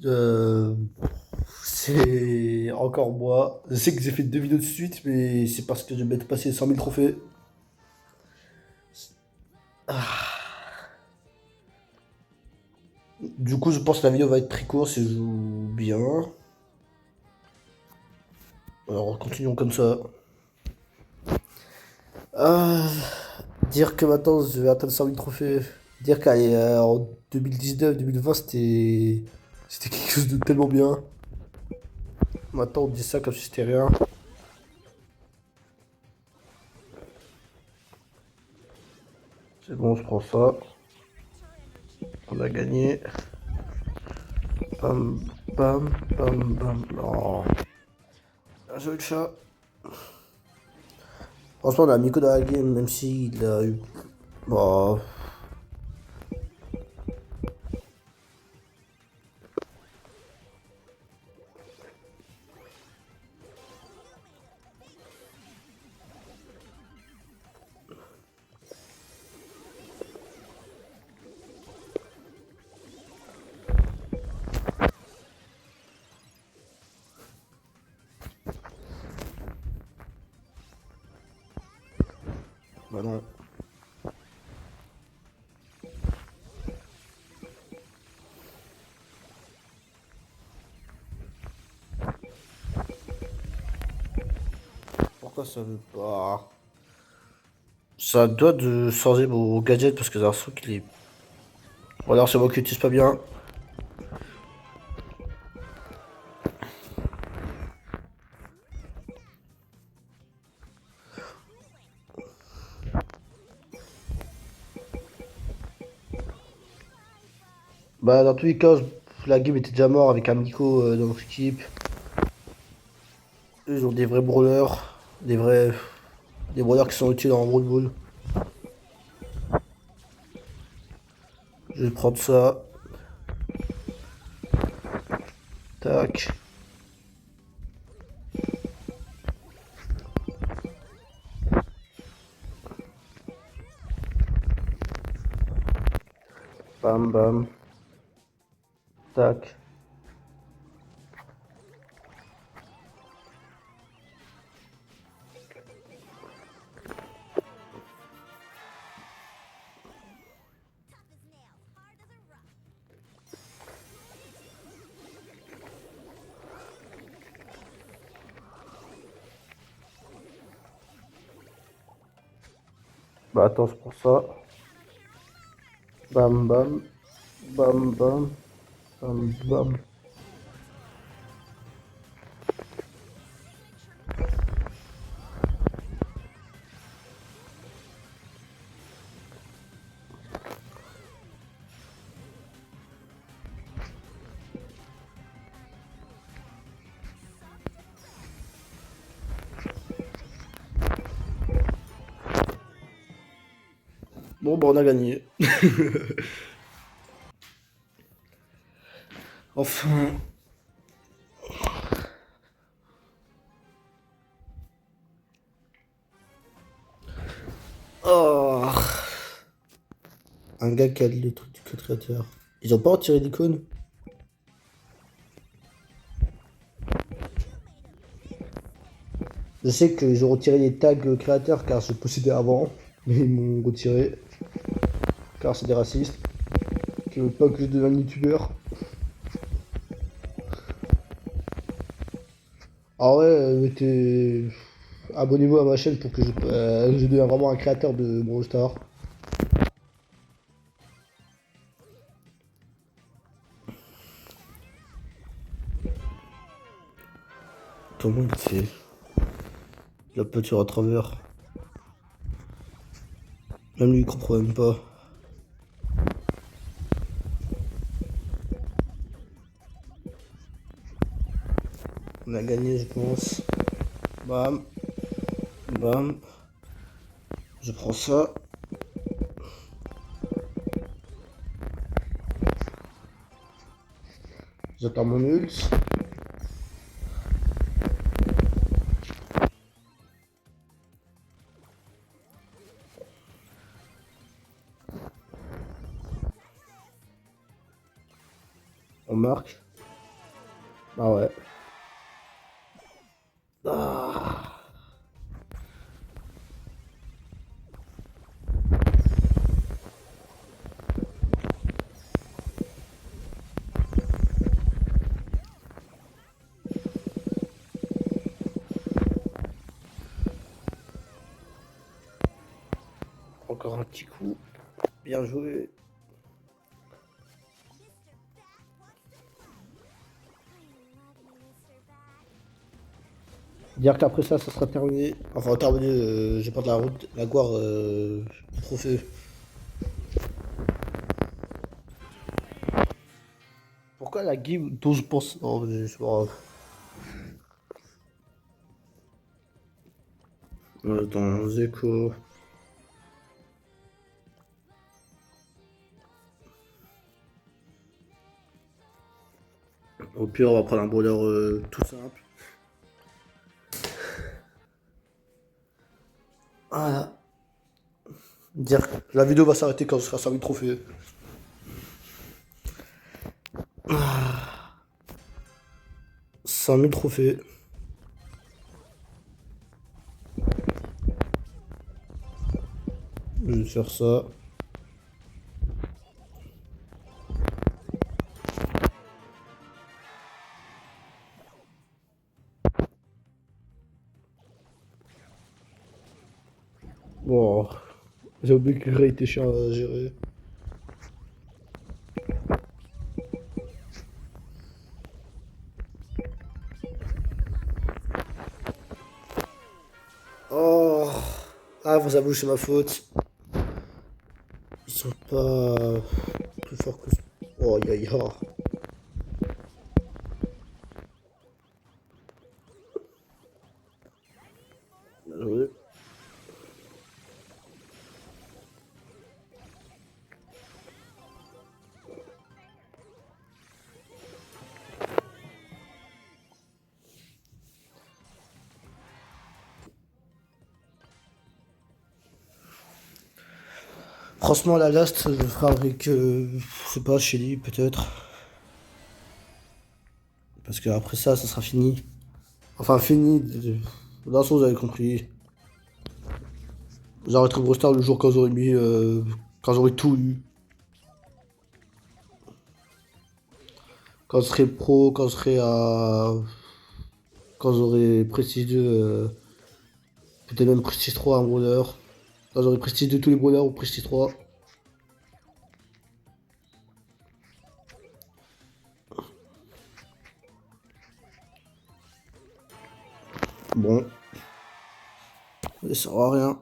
Euh, c'est encore moi. Je sais que j'ai fait 2 vidéos de suite, mais c'est parce que je vais passer 100 000 trophées. Du coup, je pense que la vidéo va être très courte si je joue bien. Alors, continuons comme ça. Ah, dire que maintenant je vais atteindre 100 000 trophées. Dire qu'en 2019-2020, c'était quelque chose de tellement bien. Maintenant, on dit ça comme si c'était rien. C'est bon, je prends ça. On a gagné. Bam, bam, bam, bam. Oh. Bien joué le chat. Franchement, on a Miko dans la game, même s'il a eu. Bon. Bah non. Pourquoi ça veut pas? Ça doit de changer mon gadget parce que j'ai l'impression qu'il est. Ou alors c'est moi qui l'utilise pas bien. Bah dans tous les cas, la game était déjà morte avec un Miko dans notre équipe. Eux, ils ont des vrais brawlers. Des vrais. Des brawlers qui sont utiles en Brawl Ball. Je vais prendre ça. Tac. Bam bam. Tac. Bah attends, je prends ça. Bam bam. Bam bam. Bam bam. Bon bah on a gagné. Enfin. Oh. Un gars qui a le truc du code créateur. Ils ont pas retiré l'icône? Je sais qu'ils ont retiré les tags créateurs car je possédais avant. Mais ils m'ont retiré. Car c'est des racistes. Qui veulent pas que je devienne youtubeur. Ah ouais, abonnez-vous à ma chaîne pour que je devienne vraiment un créateur de Brawl Stars. Comment il fait? La peinture à travers. Même lui il comprend même pas. On a gagné je pense. Bam. Bam. Je prends ça. J'attends mon ult. On marque. Ah ouais. Ah. Encore un petit coup. Bien joué. Dire qu'après ça sera terminé. Enfin, terminé, j'ai pas de la route, la gloire du trophée. Pourquoi la game 12%? Non, mais c'est pas grave. Attends, Zeko. Au pire, on va prendre un brawler tout simple. Voilà. Dire que la vidéo va s'arrêter quand ce sera 5000 trophées. 5000 trophées. Je vais faire ça. Bon, j'ai oublié que Gray était chiant à gérer. Oh, ah, vous avouez, c'est ma faute. Ils sont pas plus forts que. Oh, aïe aïe aïe. Bien joué. Franchement, la last, je le ferai avec, je sais pas, Shelly peut-être. Parce que après ça sera fini. Enfin, fini. Dans le sens, vous avez compris. J'arrêterai Brawl Stars le jour quand j'aurai mis. Quand j'aurai tout eu. Quand je serai pro, quand je serai à. Quand j'aurai Prestige 2, peut-être même Prestige 3 un brawler. Quand j'aurai Prestige 2 tous les brawlers ou Prestige 3. Bon, ça sert à rien.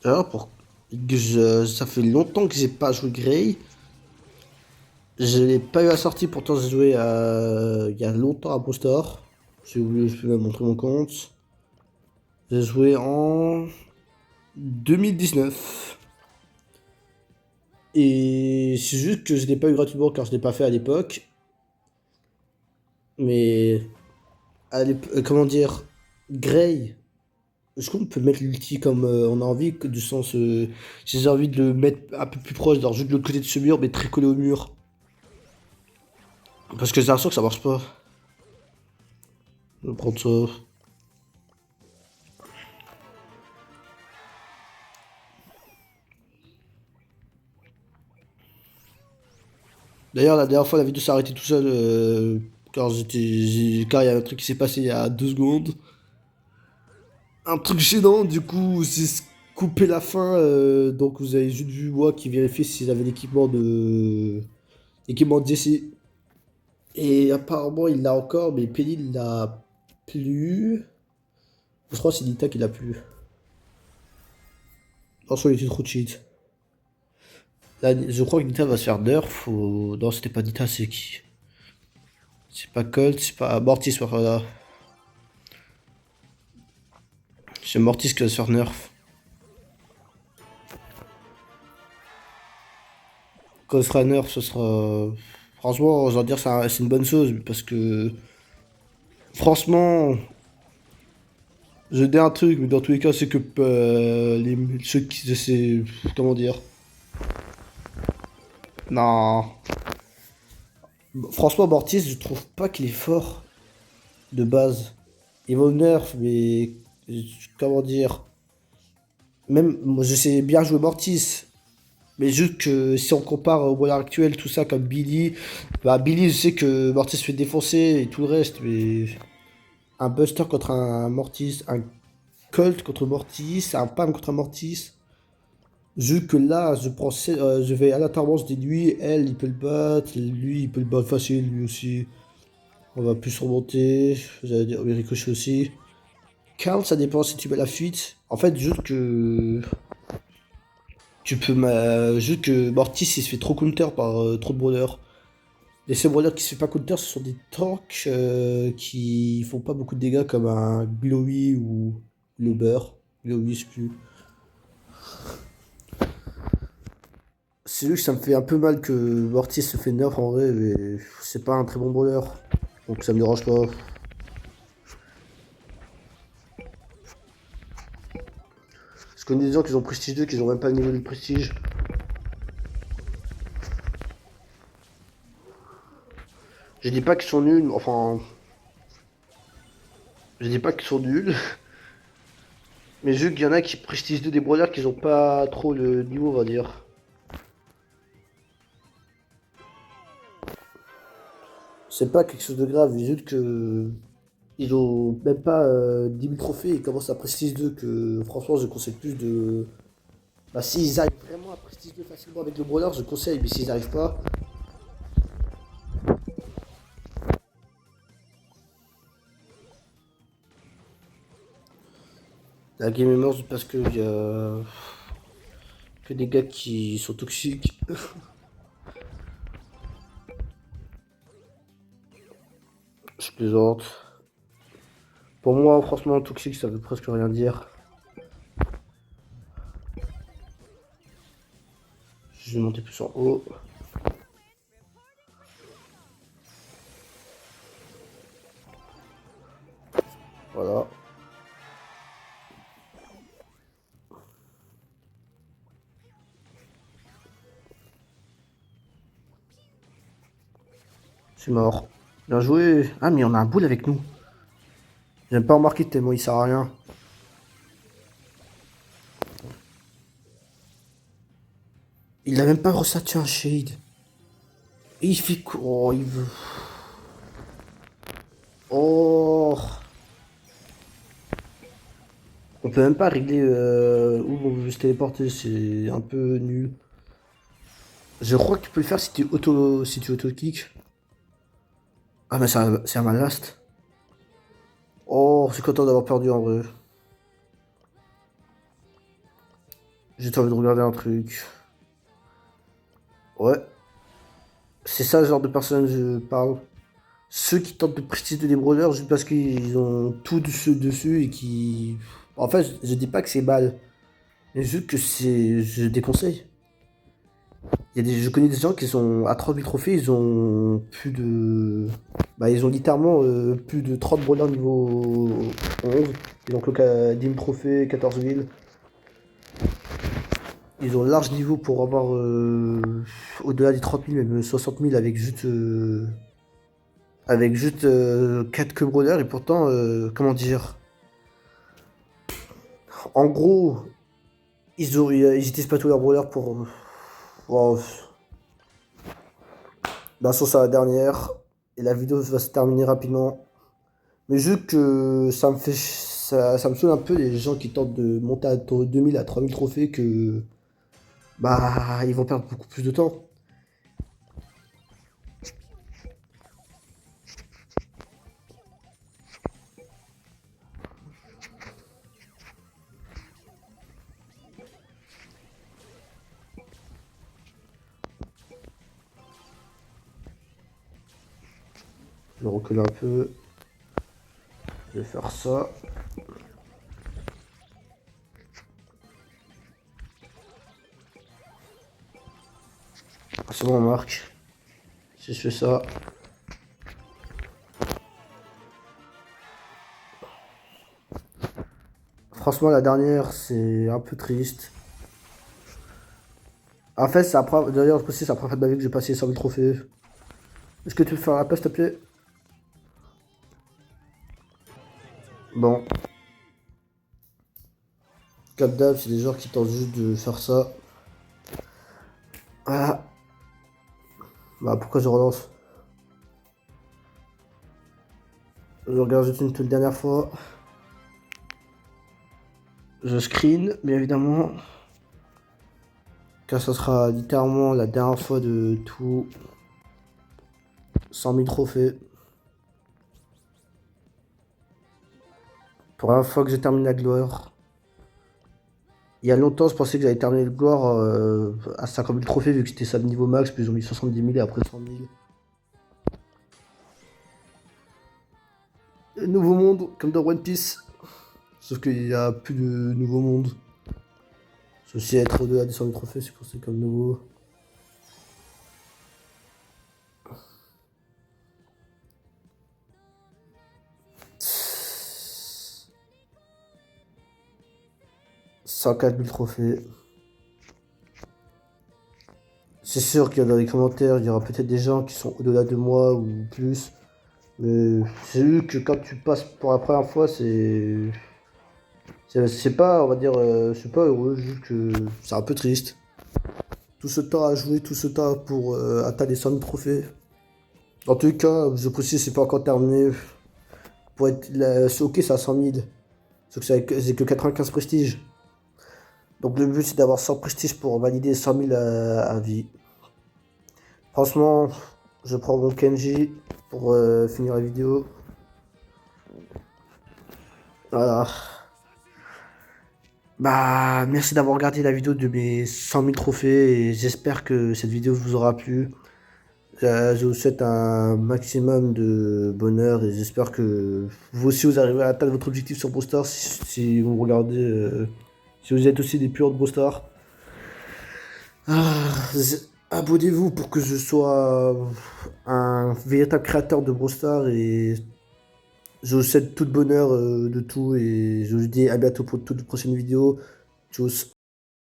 D'ailleurs, ça fait longtemps que j'ai pas joué Grey. Je l'ai pas eu à sortie, pourtant j'ai joué il y a longtemps à Postor. Si vous voulez, je peux même montrer mon compte. J'ai joué en 2019. Et c'est juste que je l'ai pas eu gratuitement car je l'ai pas fait à l'époque. Mais comment dire, Grey, est-ce qu'on peut mettre l'ulti comme on a envie, que du sens, si j'ai envie de le mettre un peu plus proche, genre juste de l'autre côté de ce mur, mais très collé au mur. Parce que j'ai l'impression que ça marche pas. Je vais prendre ça. D'ailleurs, la dernière fois, la vidéo s'est arrêtée tout seul quand car il y a un truc qui s'est passé il y a 2 secondes. Un truc gênant, du coup, c'est coupé la fin. Donc, vous avez juste vu moi qui vérifiait s'ils avaient l'équipement de Jesse. Et apparemment, il l'a encore, mais Penny il l'a plus. Je crois que c'est Nita qui l'a plus. Attention, il était trop cheat. Là, je crois que Nita va se faire nerf. Non, c'était pas Nita, c'est qui? C'est pas Colt, c'est pas Mortis, voilà. C'est Mortis qui va se faire nerf. quand ce sera nerf, ce sera. Franchement, je dois dire, c'est une bonne chose. Parce que. Franchement, je dis un truc, mais dans tous les cas, c'est que ceux qui. Comment dire? Non. Franchement, Mortis, je trouve pas qu'il est fort de base. Il va au nerf, mais. Comment dire? Même, moi, je sais bien jouer Mortis. Mais juste que si on compare au brawler actuel, tout ça, comme Billy, bah Billy, je sais que Mortis se fait défoncer et tout le reste, mais un Buster contre un Mortis, un Colt contre Mortis, un Pam contre un Mortis, vu que là, je vais aléatoirement, je dis lui, elle, il peut le battre, lui, il peut le battre facile, lui aussi. On va plus remonter, j'allais dire, oui, Ricochet aussi. Karl, ça dépend si tu mets la fuite. En fait, juste que juste que Mortis il se fait trop counter par trop de brawlers. Les seuls brawlers qui se fait pas counter, ce sont des tanks qui font pas beaucoup de dégâts comme un Glowy ou Lober. Glowy, je sais plus. C'est juste que ça me fait un peu mal que Mortis se fait nerf en vrai, mais c'est pas un très bon brawler. Donc ça me dérange pas. Je connais des gens qui ont Prestige 2 qui ont même pas le niveau de Prestige. Je dis pas qu'ils sont nuls, enfin. Je dis pas qu'ils sont nuls. Mais vu qu'il y en a qui Prestige 2 des brawlers qui ont pas trop le niveau, on va dire. C'est pas quelque chose de grave, mais juste que. Ils ont même pas 10 000 trophées, ils commencent à Prestige 2 que franchement je conseille plus de. Bah s'ils arrivent vraiment à Prestige 2 facilement avec le brawler, je conseille, mais s'ils arrivent pas. La game est morte parce que y a que des gars qui sont toxiques. Je plaisante. Pour moi, franchement, toxique ça veut presque rien dire. Je vais monter plus en haut. Voilà. C'est mort. Bien joué. Ah, mais on a un boule avec nous. J'aime pas remarquer tellement il sert à rien. Il a même pas ressenti un shade. Et il fait quoi? Oh, il veut. Oh. On peut même pas régler où on veut se téléporter, c'est un peu nul. Je crois que tu peux le faire si tu auto-kick. Ah, mais c'est un last. Oh, je suis content d'avoir perdu en vrai. J'ai envie de regarder un truc. Ouais, c'est ça le genre de personne je parle. Ceux qui tentent de prestiger des brawlers juste parce qu'ils ont tout dessus et qui. En fait, je dis pas que c'est mal, mais juste que c'est. Je déconseille. Je connais des gens qui sont à 30 000 trophées, ils ont plus de. Bah, ils ont littéralement plus de 30 brawlers niveau 11. Ils ont que 10 000 trophées, 14 000. Ils ont un large niveau pour avoir au-delà des 30 000, même 60 000 avec juste 4 que brawlers. Et pourtant, comment dire. En gros, ils utilisent pas tous leurs brawlers pour. Wow. Bah, sur ça, la dernière. Et la vidéo va se terminer rapidement. Mais juste que ça me fait. Ça me saoule un peu les gens qui tentent de monter à 2000 à 3000 trophées que. Bah, ils vont perdre beaucoup plus de temps. Je vais reculer un peu. Je vais faire ça. C'est bon, on marque. Si je fais ça. Franchement, la dernière, c'est un peu triste. En fait, d'ailleurs, je précise, c'est la première fois de ma vie que j'ai passé 100 000 trophées. Est-ce que tu peux faire la place, s'il te plaît? Bon. Cap d'hab, c'est des joueurs qui tentent juste de faire ça. Voilà. Bah, pourquoi je relance? Je regarde juste une toute dernière fois. Je screen, bien évidemment. Car ça sera littéralement la dernière fois de tout. 100 000 trophées. Pour la fois que j'ai terminé la gloire. Il y a longtemps, je pensais que j'allais terminer le gloire à 50 000 trophées vu que c'était ça le niveau max. Puis ils ont mis 70 000 et après 100 000. Et nouveau monde, comme dans One Piece. Sauf qu'il n'y a plus de nouveau monde. C'est aussi être au-delà des 100 000 trophées, c'est considéré comme nouveau. « 104 000 trophées. C'est sûr qu'il y a dans les commentaires, il y aura peut-être des gens qui sont au-delà de moi ou plus. Mais c'est vu que quand tu passes pour la première fois, c'est pas, on va dire, c'est pas heureux, juste que c'est un peu triste. Tout ce temps à jouer, tout ce temps pour atteindre les 100 000 trophées. En tout cas, je précise, c'est pas encore terminé. Pour être ok, c'est à 100 000. Sauf que c'est que 95 prestiges. Donc le but, c'est d'avoir 100 prestiges pour valider 100 000 à vie. Franchement, je prends mon Kenji pour finir la vidéo. Voilà. Bah, merci d'avoir regardé la vidéo de mes 100 000 trophées et j'espère que cette vidéo vous aura plu. Je vous souhaite un maximum de bonheur et j'espère que vous aussi vous arrivez à atteindre votre objectif sur Brawl Stars si vous regardez, si vous êtes aussi des purs de Brawl Stars. Ah, abonnez-vous pour que je sois un véritable créateur de Brawl Stars et je vous souhaite tout le bonheur de tout et je vous dis à bientôt pour toute prochaine vidéo. Tchuss.